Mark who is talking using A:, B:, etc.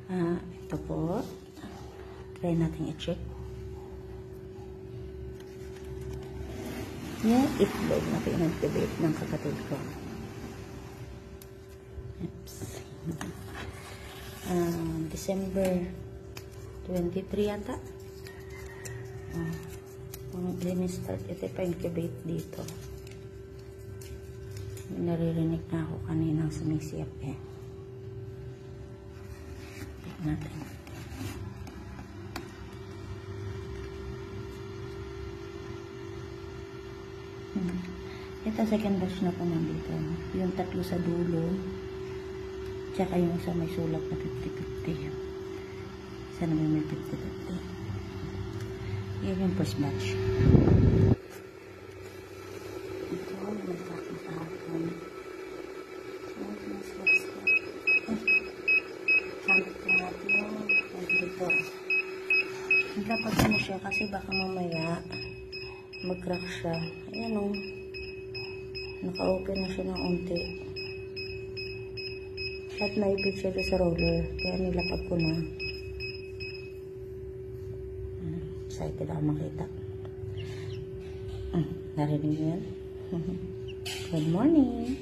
A: Ito po. Try natin i-check. Yung itlog na pinag-debate ng kapatid ko. Oops. December 23 yata. Kung din-start ito pa-incubate dito. Naririnig na ako kaninang sumisiyap eh. Tignan natin. Ito second batch na po nandito. Yung tatlo sa dulo. Tsaka yung isa may sulat na 50-50. Isa naman may 50-50. Yan yung first batch. Ito, may tapos hapon. Sample natin. Dito. Dapat mo siya kasi baka mamaya mag-crack siya. Ayan o. Naka-open na siya ng unti. At naibig siya sa roller. Kaya nilapag ko na. Excited ako makita. Narinig niyo yan? Good morning!